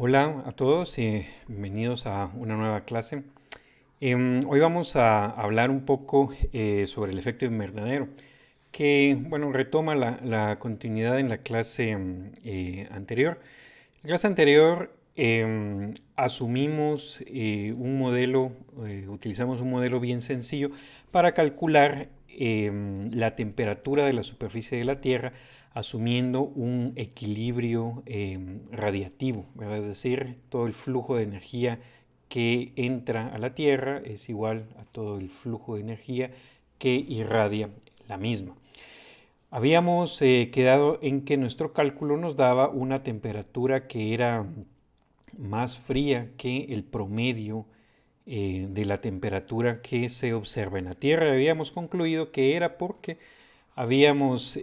Hola a todos y bienvenidos a una nueva clase. Hoy vamos a hablar un poco sobre el efecto invernadero, que bueno, retoma la continuidad en la clase anterior. En la clase anterior asumimos un modelo, utilizamos un modelo bien sencillo para calcular la temperatura de la superficie de la Tierra asumiendo un equilibrio radiativo, ¿verdad? Es decir, todo el flujo de energía que entra a la Tierra es igual a todo el flujo de energía que irradia la misma. Habíamos quedado en que nuestro cálculo nos daba una temperatura que era más fría que el promedio de la temperatura que se observa en la Tierra. Habíamos concluido que era porque habíamos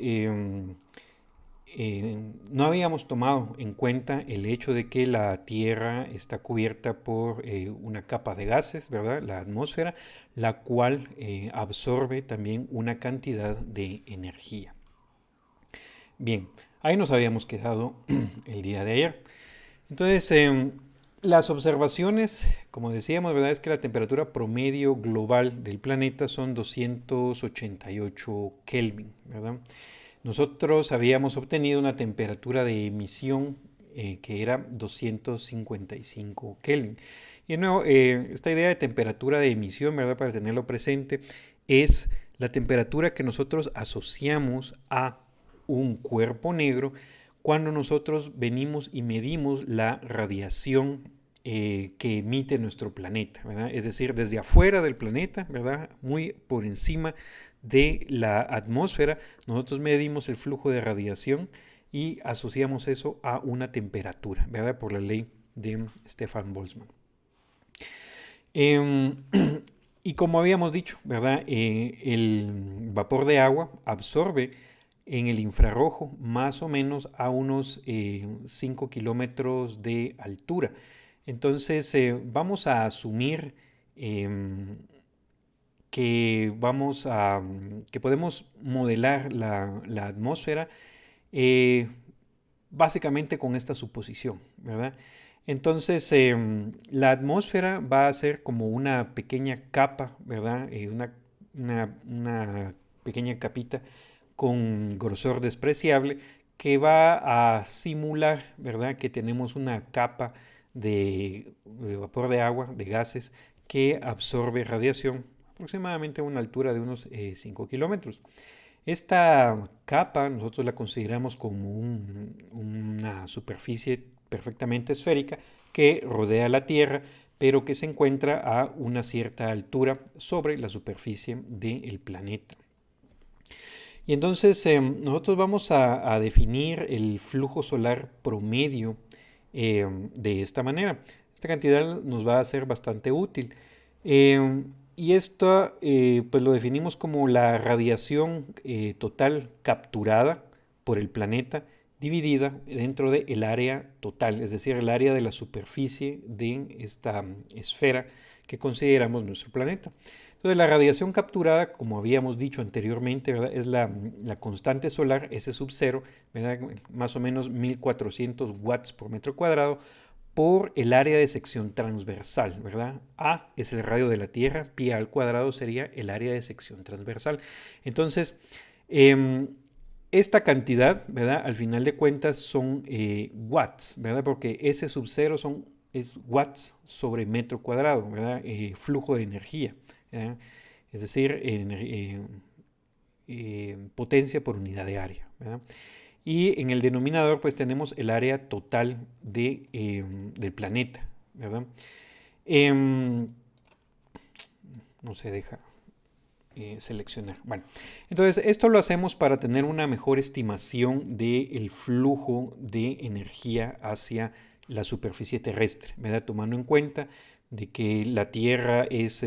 no habíamos tomado en cuenta el hecho de que la Tierra está cubierta por una capa de gases, ¿verdad? La atmósfera, la cual absorbe también una cantidad de energía. Bien, ahí nos habíamos quedado el día de ayer. Entonces, las observaciones, como decíamos, ¿verdad? Es que la temperatura promedio global del planeta son 288 Kelvin, ¿verdad? Nosotros habíamos obtenido una temperatura de emisión que era 255 Kelvin. Y de nuevo, esta idea de temperatura de emisión, ¿verdad? Para tenerlo presente, es la temperatura que nosotros asociamos a un cuerpo negro cuando nosotros venimos y medimos la radiación que emite nuestro planeta, ¿verdad? Es decir, desde afuera del planeta, ¿verdad? Muy por encima de la atmósfera, nosotros medimos el flujo de radiación y asociamos eso a una temperatura, ¿verdad? Por la ley de Stefan Boltzmann. Eh, y como habíamos dicho, ¿verdad? El vapor de agua absorbe en el infrarrojo más o menos a unos 5 kilómetros de altura. Entonces vamos a asumir que podemos modelar la atmósfera eh, básicamente con esta suposición, ¿verdad? Entonces, la atmósfera va a ser como una pequeña capa, ¿verdad? Una pequeña capita con grosor despreciable que va a simular, ¿verdad? Que tenemos una capa de vapor de agua, de gases, que absorbe radiación aproximadamente a una altura de unos 5 kilómetros. Esta capa nosotros la consideramos como una superficie perfectamente esférica que rodea la Tierra, pero que se encuentra a una cierta altura sobre la superficie del planeta. Y entonces nosotros vamos a definir el flujo solar promedio de esta manera. Esta cantidad nos va a ser bastante útil. Y esto pues lo definimos como la radiación total capturada por el planeta dividida dentro del área total, es decir, el área de la superficie de esta esfera que consideramos nuestro planeta. Entonces, la radiación capturada, como habíamos dicho anteriormente, ¿verdad? Es la constante solar, S sub 0, ¿verdad? Más o menos 1400 watts por metro cuadrado, por el área de sección transversal, ¿verdad? A es el radio de la Tierra, pi al cuadrado sería el área de sección transversal. Entonces, eh, esta cantidad, ¿verdad? Al final de cuentas son watts, ¿verdad? Porque S sub 0 es watts sobre metro cuadrado, ¿verdad? Flujo de energía, ¿verdad? Es decir, potencia por unidad de área, ¿verdad? Y en el denominador pues tenemos el área total del planeta, ¿verdad? Em, no se deja seleccionar. Bueno, entonces esto lo hacemos para tener una mejor estimación del flujo de energía hacia la superficie terrestre, ¿verdad? Tomando en cuenta de que la Tierra es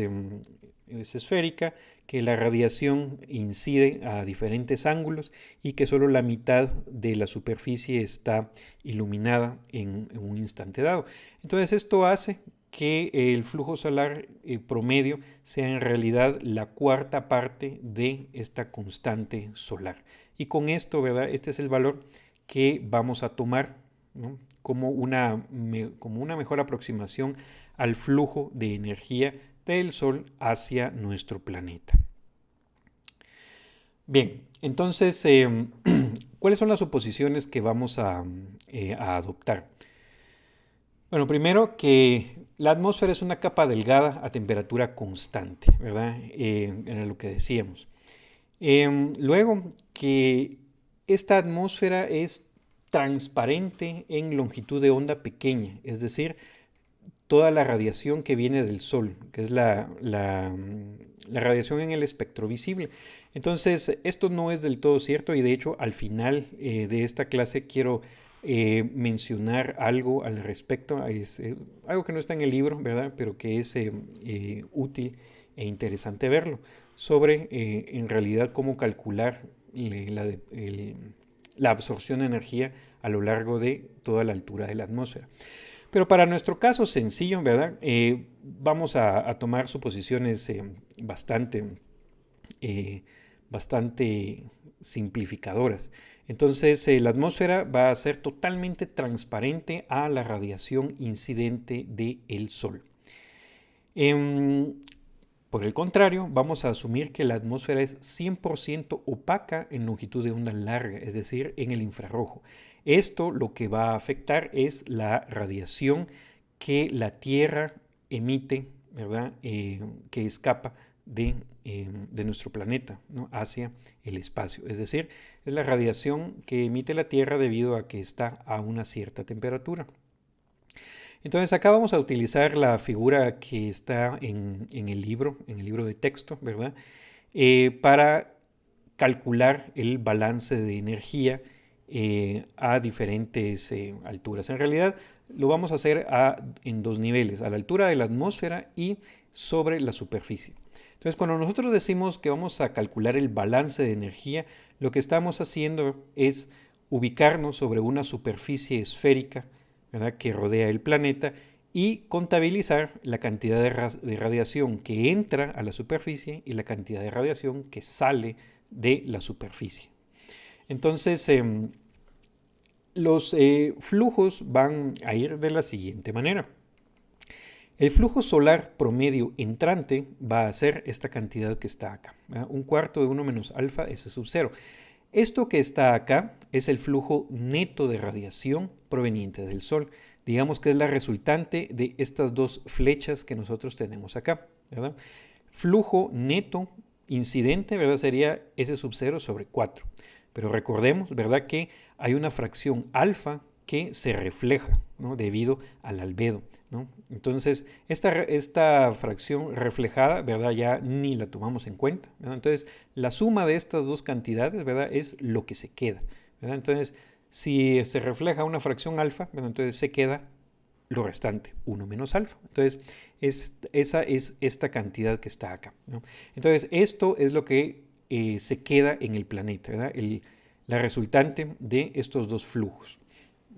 esférica, que la radiación incide a diferentes ángulos y que solo la mitad de la superficie está iluminada en un instante dado. Entonces esto hace que el flujo solar promedio sea en realidad la cuarta parte de esta constante solar. Y con esto, ¿verdad? Este es el valor que vamos a tomar ¿no? Como una mejor aproximación al flujo de energía del Sol hacia nuestro planeta. Bien, entonces, ¿cuáles son las suposiciones que vamos a adoptar? Bueno, primero que la atmósfera es una capa delgada a temperatura constante, ¿verdad? Era lo que decíamos. Luego que esta atmósfera es transparente en longitud de onda pequeña, es decir, toda la radiación que viene del Sol, que es la radiación en el espectro visible. Entonces, esto no es del todo cierto y de hecho al final de esta clase quiero mencionar algo al respecto. Es algo que no está en el libro, ¿verdad? Pero que es útil e interesante verlo, sobre en realidad cómo calcular la absorción de energía a lo largo de toda la altura de la atmósfera. Pero para nuestro caso sencillo, ¿verdad? Vamos a tomar suposiciones bastante simplificadoras. Entonces, la atmósfera va a ser totalmente transparente a la radiación incidente del Sol. Por el contrario, vamos a asumir que la atmósfera es 100% opaca en longitud de onda larga, es decir, en el infrarrojo. Esto lo que va a afectar es la radiación que la Tierra emite, ¿verdad? Que escapa de nuestro planeta, ¿no? Hacia el espacio. Es decir, es la radiación que emite la Tierra debido a que está a una cierta temperatura. Entonces acá vamos a utilizar la figura que está en el libro de texto, ¿verdad? Para calcular el balance de energía a diferentes alturas. En realidad lo vamos a hacer en dos niveles, a la altura de la atmósfera y sobre la superficie. Entonces, cuando nosotros decimos que vamos a calcular el balance de energía, lo que estamos haciendo es ubicarnos sobre una superficie esférica, ¿verdad?, que rodea el planeta y contabilizar la cantidad de radiación que entra a la superficie y la cantidad de radiación que sale de la superficie. Entonces, los flujos van a ir de la siguiente manera. El flujo solar promedio entrante va a ser esta cantidad que está acá, ¿verdad? 1/4 de 1 menos alfa S sub 0. Esto que está acá es el flujo neto de radiación proveniente del Sol. Digamos que es la resultante de estas dos flechas que nosotros tenemos acá, ¿verdad? Flujo neto incidente, ¿verdad?, sería S sub 0 sobre 4. Pero recordemos, ¿verdad?, que hay una fracción alfa que se refleja, ¿no?, debido al albedo, ¿no? Entonces, esta fracción reflejada, ¿verdad?, ya ni la tomamos en cuenta, ¿verdad? Entonces, la suma de estas dos cantidades, ¿verdad?, es lo que se queda, ¿verdad? Entonces, si se refleja una fracción alfa, ¿verdad?, entonces se queda lo restante, 1 menos alfa. Entonces, esa es esta cantidad que está acá, ¿no? Entonces, esto es lo que se queda en el planeta, ¿verdad? La resultante de estos dos flujos,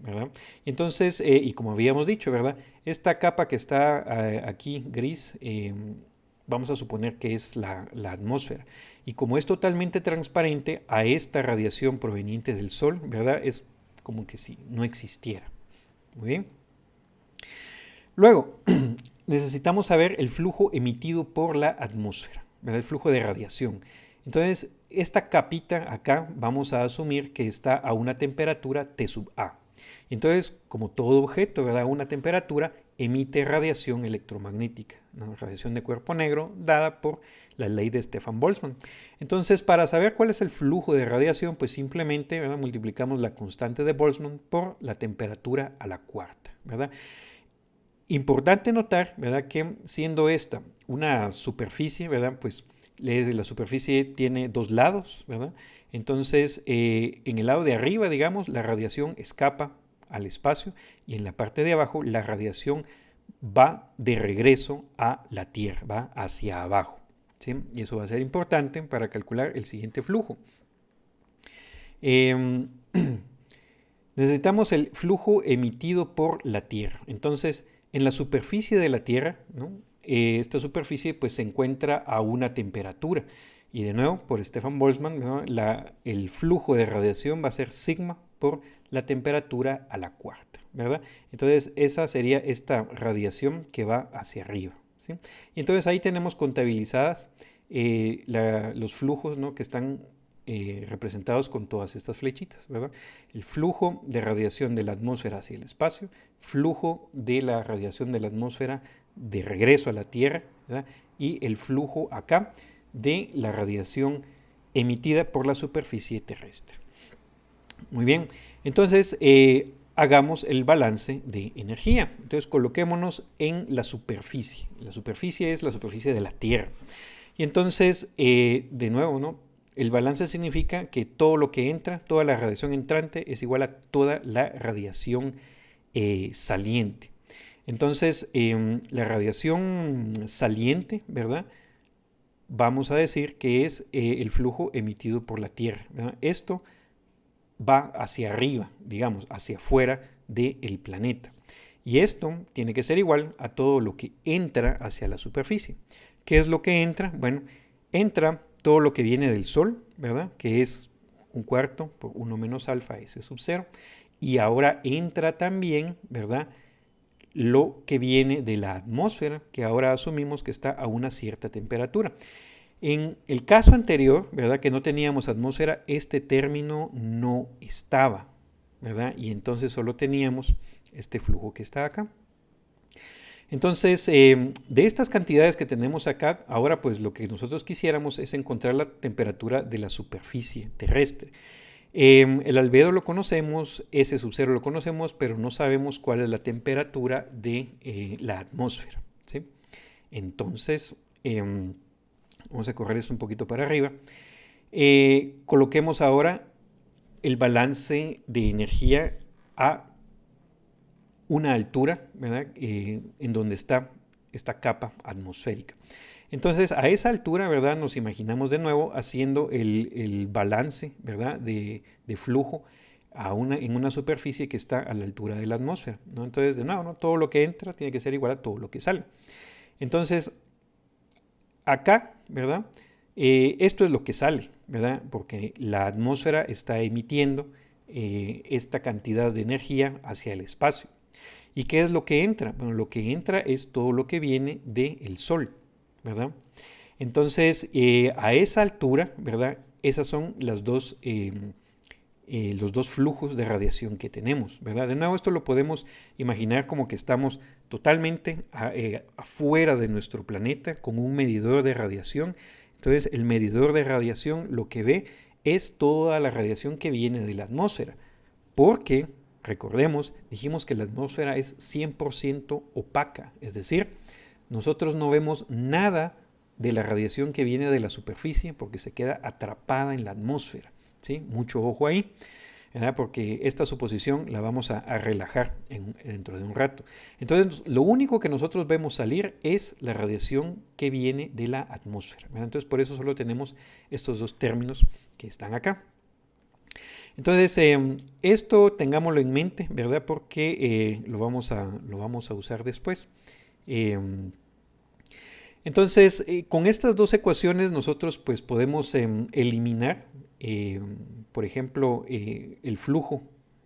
¿verdad? Entonces, y como habíamos dicho, ¿verdad?, esta capa que está aquí gris, vamos a suponer que es la atmósfera. Y como es totalmente transparente a esta radiación proveniente del Sol, ¿verdad?, es como que si no existiera. Muy bien. Luego, necesitamos saber el flujo emitido por la atmósfera, ¿verdad?, el flujo de radiación. Entonces, esta capita acá vamos a asumir que está a una temperatura T sub A. Entonces, como todo objeto, ¿verdad?, a una temperatura emite radiación electromagnética, ¿no?, radiación de cuerpo negro dada por la ley de Stefan Boltzmann. Entonces, para saber cuál es el flujo de radiación, pues simplemente, ¿verdad?, multiplicamos la constante de Boltzmann por la temperatura a la cuarta, ¿verdad? Importante notar, ¿verdad?, que siendo esta una superficie, ¿verdad?, pues la superficie tiene dos lados, ¿verdad? Entonces, en el lado de arriba, digamos, la radiación escapa al espacio y en la parte de abajo la radiación va de regreso a la Tierra, va hacia abajo, ¿sí? Y eso va a ser importante para calcular el siguiente flujo. Necesitamos el flujo emitido por la Tierra. Entonces, en la superficie de la Tierra, ¿no?, esta superficie pues se encuentra a una temperatura. Y de nuevo, por Stefan Boltzmann, ¿no?, el flujo de radiación va a ser sigma por la temperatura a la cuarta, ¿verdad? Entonces esa sería esta radiación que va hacia arriba, ¿sí? Y entonces ahí tenemos contabilizadas los flujos, ¿no?, que están representados con todas estas flechitas, ¿verdad? El flujo de radiación de la atmósfera hacia el espacio, flujo de la radiación de la atmósfera de regreso a la Tierra, ¿verdad? Y el flujo acá de la radiación emitida por la superficie terrestre. Muy bien, entonces hagamos el balance de energía. Entonces coloquémonos en la superficie. La superficie es la superficie de la Tierra. Y entonces, de nuevo, ¿no?, el balance significa que todo lo que entra, toda la radiación entrante es igual a toda la radiación saliente. Entonces, la radiación saliente, ¿verdad?, vamos a decir que es el flujo emitido por la Tierra, ¿verdad? Esto va hacia arriba, digamos, hacia afuera del planeta. Y esto tiene que ser igual a todo lo que entra hacia la superficie. ¿Qué es lo que entra? Bueno, entra todo lo que viene del Sol, ¿verdad?, que es 1/4 por 1 menos alfa S sub 0. Y ahora entra también, ¿verdad?, lo que viene de la atmósfera, que ahora asumimos que está a una cierta temperatura. En el caso anterior, ¿verdad?, que no teníamos atmósfera, este término no estaba, ¿verdad? Y entonces solo teníamos este flujo que está acá. Entonces, de estas cantidades que tenemos acá, ahora pues lo que nosotros quisiéramos es encontrar la temperatura de la superficie terrestre. El albedo lo conocemos, S sub 0 lo conocemos, pero no sabemos cuál es la temperatura de la atmósfera, ¿sí? Entonces, vamos a correr esto un poquito para arriba. Coloquemos ahora el balance de energía a una altura, ¿verdad?, en donde está esta capa atmosférica. Entonces, a esa altura, ¿verdad?, nos imaginamos de nuevo haciendo el balance, ¿verdad?, de flujo en una superficie que está a la altura de la atmósfera, ¿no? Entonces, de nuevo, ¿no?, todo lo que entra tiene que ser igual a todo lo que sale. Entonces, acá, ¿verdad?, esto es lo que sale, ¿verdad?, porque la atmósfera está emitiendo esta cantidad de energía hacia el espacio. ¿Y qué es lo que entra? Bueno, lo que entra es todo lo que viene del Sol, ¿verdad? Entonces, a esa altura, ¿verdad?, esas son los dos flujos de radiación que tenemos, ¿verdad? De nuevo, esto lo podemos imaginar como que estamos totalmente afuera de nuestro planeta con un medidor de radiación. Entonces, el medidor de radiación lo que ve es toda la radiación que viene de la atmósfera, porque recordemos, dijimos que la atmósfera es 100% opaca, es decir, nosotros no vemos nada de la radiación que viene de la superficie porque se queda atrapada en la atmósfera, ¿sí? Mucho ojo ahí, ¿verdad?, porque esta suposición la vamos a relajar dentro de un rato. Entonces, lo único que nosotros vemos salir es la radiación que viene de la atmósfera, ¿verdad? Entonces, por eso solo tenemos estos dos términos que están acá. Entonces, esto tengámoslo en mente, ¿verdad?, porque lo vamos a usar después. Entonces, con estas dos ecuaciones nosotros pues podemos eliminar, por ejemplo, el flujo,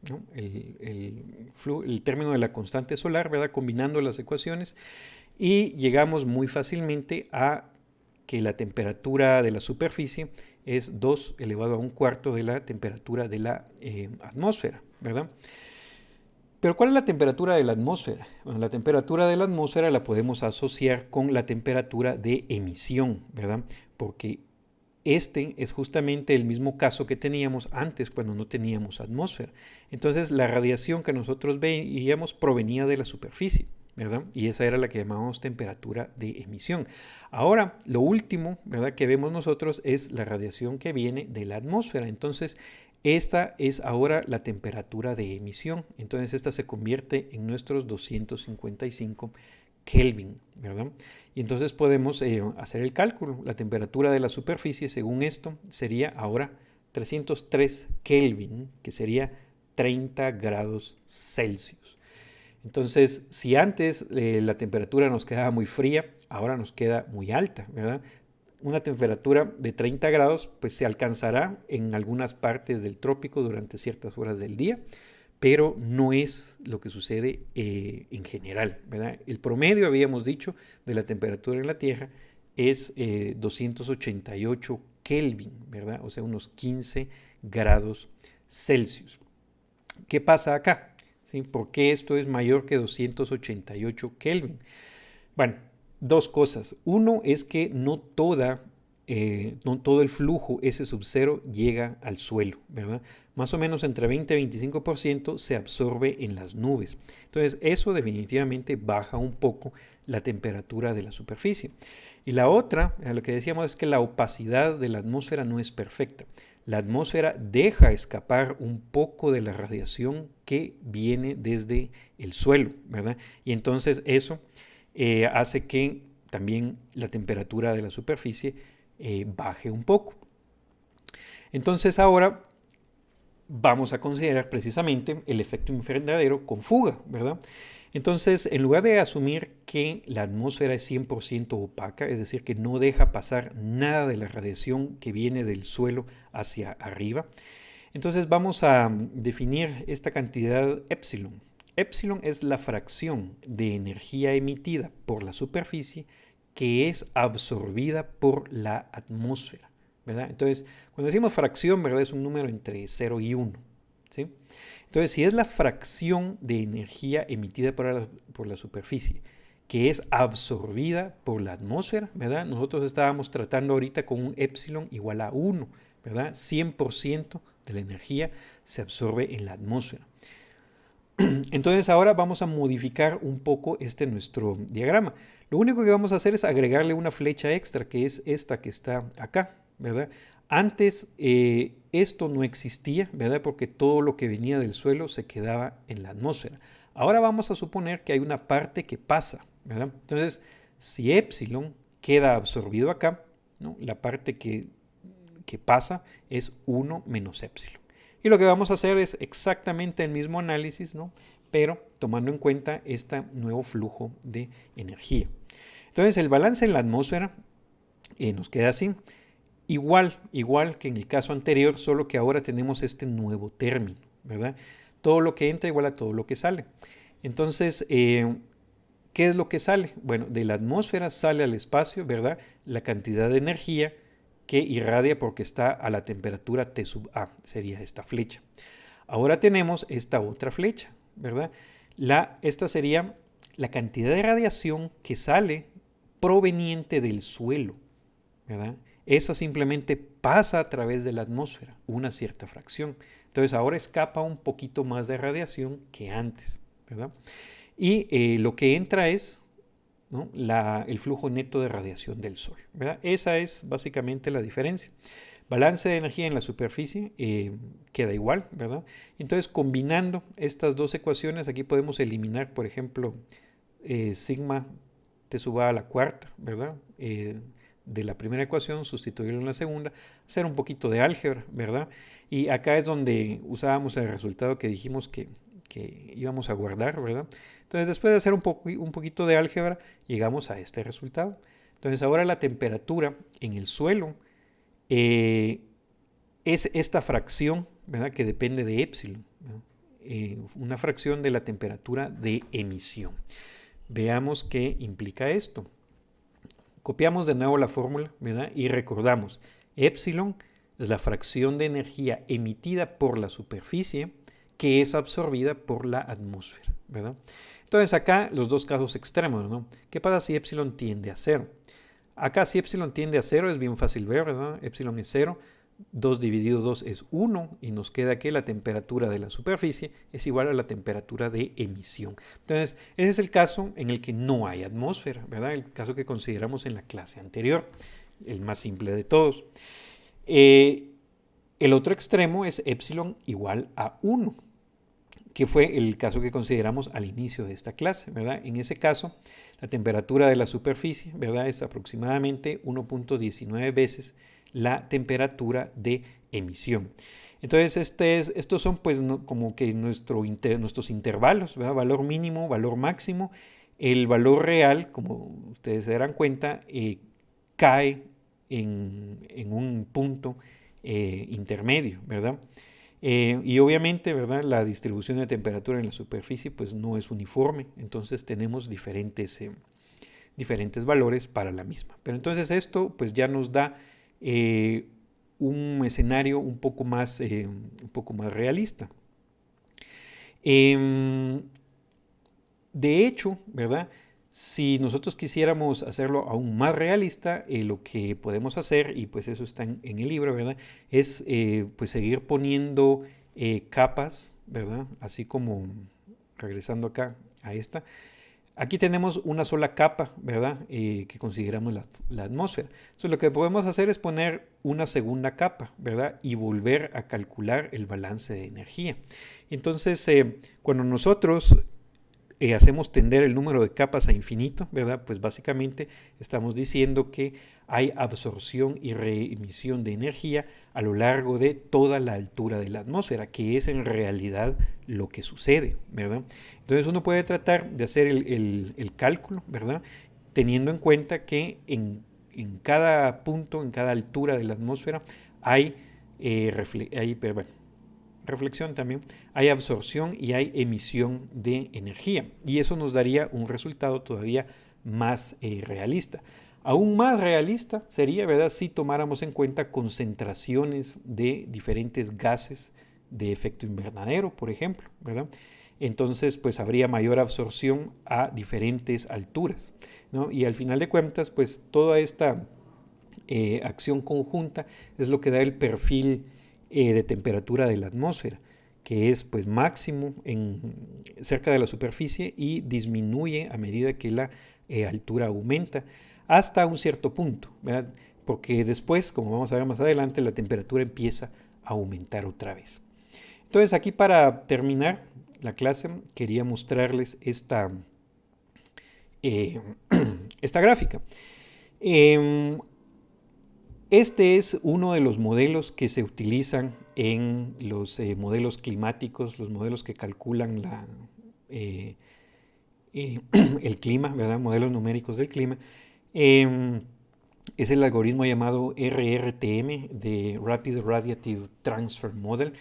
¿no?, el término de la constante solar, ¿verdad?, combinando las ecuaciones, y llegamos muy fácilmente a que la temperatura de la superficie es 2 elevado a 1/4 de la temperatura de la atmósfera, ¿verdad? Pero ¿cuál es la temperatura de la atmósfera? Bueno, la temperatura de la atmósfera la podemos asociar con la temperatura de emisión, ¿verdad? Porque este es justamente el mismo caso que teníamos antes cuando no teníamos atmósfera. Entonces la radiación que nosotros veíamos provenía de la superficie, ¿verdad? Y esa era la que llamábamos temperatura de emisión. Ahora, lo último, ¿verdad?, que vemos nosotros es la radiación que viene de la atmósfera. Entonces, esta es ahora la temperatura de emisión. Entonces, esta se convierte en nuestros 255 Kelvin, ¿verdad? Y entonces podemos hacer el cálculo. La temperatura de la superficie, según esto, sería ahora 303 Kelvin, que sería 30 grados Celsius. Entonces, si antes la temperatura nos quedaba muy fría, ahora nos queda muy alta, ¿verdad? una temperatura de 30 grados, pues se alcanzará en algunas partes del trópico durante ciertas horas del día, pero no es lo que sucede en general, ¿verdad? El promedio, habíamos dicho, de la temperatura en la Tierra es 288 Kelvin, ¿verdad? O sea, unos 15 grados Celsius. ¿Qué pasa acá? ¿Sí? ¿Por qué esto es mayor que 288 Kelvin? Bueno, dos cosas. Uno es que no todo el flujo S sub 0 llega al suelo, ¿verdad? Más o menos entre 20 y 25% se absorbe en las nubes. Entonces, eso definitivamente baja un poco la temperatura de la superficie. Y la otra, lo que decíamos es que la opacidad de la atmósfera no es perfecta. La atmósfera deja escapar un poco de la radiación que viene desde el suelo, ¿verdad? Y entonces eso hace que también la temperatura de la superficie baje un poco. Entonces ahora vamos a considerar precisamente el efecto invernadero con fuga, ¿verdad? Entonces, en lugar de asumir que la atmósfera es 100% opaca, es decir, que no deja pasar nada de la radiación que viene del suelo hacia arriba, entonces vamos a definir esta cantidad epsilon. Epsilon es la fracción de energía emitida por la superficie que es absorbida por la atmósfera, ¿verdad? Entonces, cuando decimos fracción, ¿verdad? Es un número entre 0 y 1, ¿sí? Entonces, si es la fracción de energía emitida por la superficie que es absorbida por la atmósfera, ¿verdad? Nosotros estábamos tratando ahorita con un epsilon igual a 1, ¿verdad? 100% de la energía se absorbe en la atmósfera. Entonces ahora vamos a modificar un poco nuestro diagrama. Lo único que vamos a hacer es agregarle una flecha extra, que es esta que está acá, ¿verdad? Antes esto no existía, ¿verdad? Porque todo lo que venía del suelo se quedaba en la atmósfera. Ahora vamos a suponer que hay una parte que pasa, ¿verdad? Entonces, si epsilon queda absorbido acá, ¿no? La parte que pasa es 1 menos epsilon. Y lo que vamos a hacer es exactamente el mismo análisis, ¿no? Pero tomando en cuenta este nuevo flujo de energía. Entonces el balance en la atmósfera nos queda así. Igual que en el caso anterior, solo que ahora tenemos este nuevo término, ¿verdad? Todo lo que entra igual a todo lo que sale. Entonces, ¿qué es lo que sale? Bueno, de la atmósfera sale al espacio, ¿verdad? La cantidad de energía que irradia porque está a la temperatura T sub A, sería esta flecha. Ahora tenemos esta otra flecha, ¿verdad? Esta sería la cantidad de radiación que sale proveniente del suelo, ¿verdad? Esa simplemente pasa a través de la atmósfera, una cierta fracción. Entonces ahora escapa un poquito más de radiación que antes, ¿verdad? Y lo que entra es, ¿no? El flujo neto de radiación del Sol, ¿verdad? Esa es básicamente la diferencia. Balance de energía en la superficie queda igual, ¿verdad? Entonces, combinando estas dos ecuaciones, aquí podemos eliminar, por ejemplo, sigma T sub A a la cuarta, ¿verdad? De la primera ecuación, sustituirlo en la segunda, hacer un poquito de álgebra, ¿verdad? Y acá es donde usábamos el resultado que dijimos que íbamos a guardar, ¿verdad? Entonces, después de hacer un poquito de álgebra, llegamos a este resultado. Entonces, ahora la temperatura en el suelo es esta fracción, ¿verdad? Que depende de epsilon, una fracción de la temperatura de emisión. Veamos qué implica esto. Copiamos de nuevo la fórmula, ¿verdad? Y recordamos, epsilon es la fracción de energía emitida por la superficie que es absorbida por la atmósfera, ¿verdad? Entonces acá los dos casos extremos, ¿no? ¿Qué pasa si epsilon tiende a 0? Acá si epsilon tiende a 0 es bien fácil ver, ¿verdad? Epsilon es 0, 2 dividido 2 es 1 y nos queda que la temperatura de la superficie es igual a la temperatura de emisión. Entonces, ese es el caso en el que no hay atmósfera, ¿verdad? El caso que consideramos en la clase anterior, el más simple de todos. El otro extremo es epsilon igual a 1, que fue el caso que consideramos al inicio de esta clase, ¿verdad? En ese caso, la temperatura de la superficie, ¿verdad? Es aproximadamente 1.19 veces la temperatura de emisión. Entonces, estos son pues como que nuestros intervalos, ¿verdad? Valor mínimo, valor máximo. El valor real, como ustedes se darán cuenta, cae en un punto intermedio, ¿verdad? Y obviamente, ¿verdad? La distribución de temperatura en la superficie pues no es uniforme, entonces tenemos diferentes valores para la misma. Pero entonces esto pues ya nos da un escenario un poco más realista. Em, de hecho, ¿verdad? Si nosotros quisiéramos hacerlo aún más realista, lo que podemos hacer, y pues eso está en el libro, ¿verdad? Es pues seguir poniendo capas, ¿verdad? Así como regresando acá a esta. Aquí tenemos una sola capa, ¿verdad? Que consideramos la atmósfera. Entonces lo que podemos hacer es poner una segunda capa, ¿verdad? Y volver a calcular el balance de energía. Entonces, cuando nosotros hacemos tender el número de capas a infinito, ¿verdad? Pues básicamente estamos diciendo que hay absorción y reemisión de energía a lo largo de toda la altura de la atmósfera, que es en realidad lo que sucede, ¿verdad? Entonces uno puede tratar de hacer el cálculo, ¿verdad? Teniendo en cuenta que en cada punto, en cada altura de la atmósfera, hay, reflexión también, hay absorción y hay emisión de energía. Y eso nos daría un resultado todavía más realista. Aún más realista sería, ¿verdad?, si tomáramos en cuenta concentraciones de diferentes gases de efecto invernadero, por ejemplo, ¿verdad? Entonces, pues habría mayor absorción a diferentes alturas, ¿no? Y al final de cuentas, pues toda esta acción conjunta es lo que da el perfil de temperatura de la atmósfera, que es pues máximo cerca de la superficie y disminuye a medida que la altura aumenta hasta un cierto punto, ¿verdad? Porque después, como vamos a ver más adelante, la temperatura empieza a aumentar otra vez. Entonces aquí para terminar la clase quería mostrarles esta gráfica. Este es uno de los modelos que se utilizan en los modelos climáticos, los modelos que calculan el clima, ¿verdad? Modelos numéricos del clima. Es el algoritmo llamado RRTM, de Rapid Radiative Transfer Model,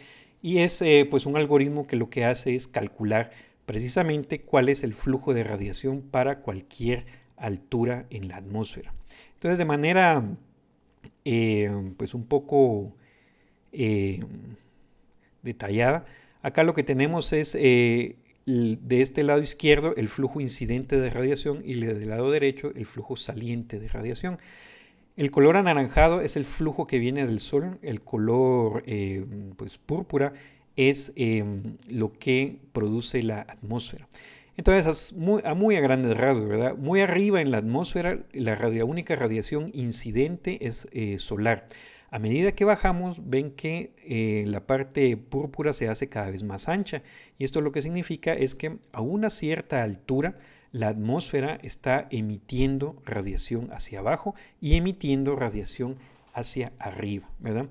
y es pues un algoritmo que lo que hace es calcular precisamente cuál es el flujo de radiación para cualquier altura en la atmósfera. Entonces, de manera pues un poco detallada, acá lo que tenemos es de este lado izquierdo el flujo incidente de radiación y del lado derecho el flujo saliente de radiación. El color anaranjado es el flujo que viene del sol, el color pues púrpura es lo que produce la atmósfera. Entonces, muy a grandes rasgos, ¿verdad? Muy arriba en la atmósfera, la única radiación incidente es solar. A medida que bajamos, ven que la parte púrpura se hace cada vez más ancha. Y esto lo que significa es que a una cierta altura, la atmósfera está emitiendo radiación hacia abajo y emitiendo radiación hacia arriba, ¿verdad?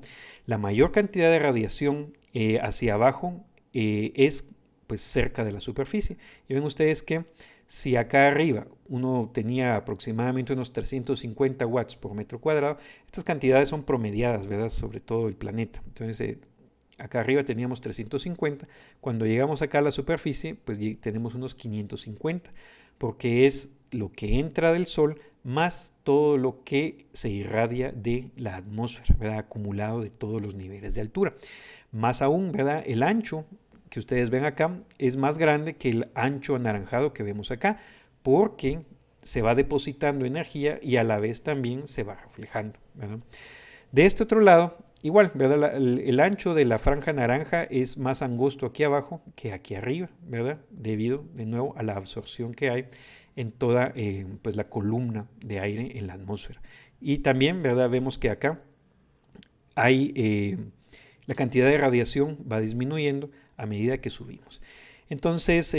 La mayor cantidad de radiación hacia abajo es pues cerca de la superficie. Y ven ustedes que si acá arriba uno tenía aproximadamente unos 350 watts por metro cuadrado, estas cantidades son promediadas, ¿verdad? Sobre todo el planeta. Entonces, acá arriba teníamos 350. Cuando llegamos acá a la superficie, pues tenemos unos 550, porque es lo que entra del Sol más todo lo que se irradia de la atmósfera, ¿verdad? Acumulado de todos los niveles de altura. Más aún, ¿verdad? El ancho que ustedes ven acá es más grande que el ancho anaranjado que vemos acá, porque se va depositando energía y a la vez también se va reflejando, ¿verdad? De este otro lado, igual, ¿verdad? El ancho de la franja naranja es más angosto aquí abajo que aquí arriba, ¿verdad? Debido, de nuevo, a la absorción que hay en toda pues la columna de aire en la atmósfera. Y también, ¿verdad? Vemos que acá hay la cantidad de radiación va disminuyendo a medida que subimos. Entonces,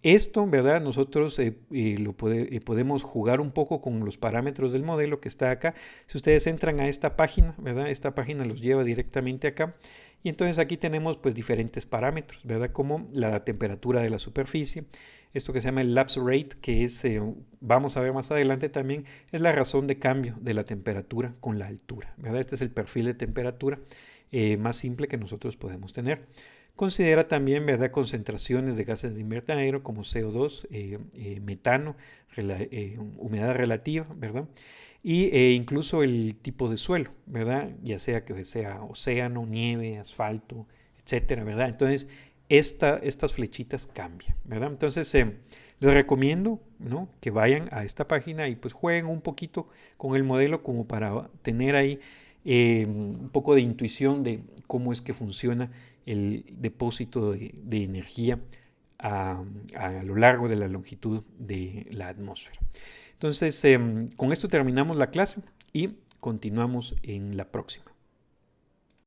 esto, ¿verdad? Nosotros podemos jugar un poco con los parámetros del modelo que está acá. Si ustedes entran a esta página, ¿verdad? Esta página los lleva directamente acá. Y entonces aquí tenemos pues diferentes parámetros, ¿verdad? Como la temperatura de la superficie, esto que se llama el lapse rate, que es, vamos a ver más adelante también, es la razón de cambio de la temperatura con la altura, ¿verdad? Este es el perfil de temperatura más simple que nosotros podemos tener. Considera también, ¿verdad?, concentraciones de gases de invernadero como CO2, metano, humedad relativa, ¿verdad? Y incluso el tipo de suelo, ¿verdad? Ya sea que sea océano, nieve, asfalto, etcétera, ¿verdad? Entonces, estas flechitas cambian, ¿verdad? Entonces, les recomiendo, ¿no?, que vayan a esta página y pues jueguen un poquito con el modelo como para tener ahí un poco de intuición de cómo es que funciona el depósito de energía a lo largo de la longitud de la atmósfera. Entonces, con esto terminamos la clase y continuamos en la próxima.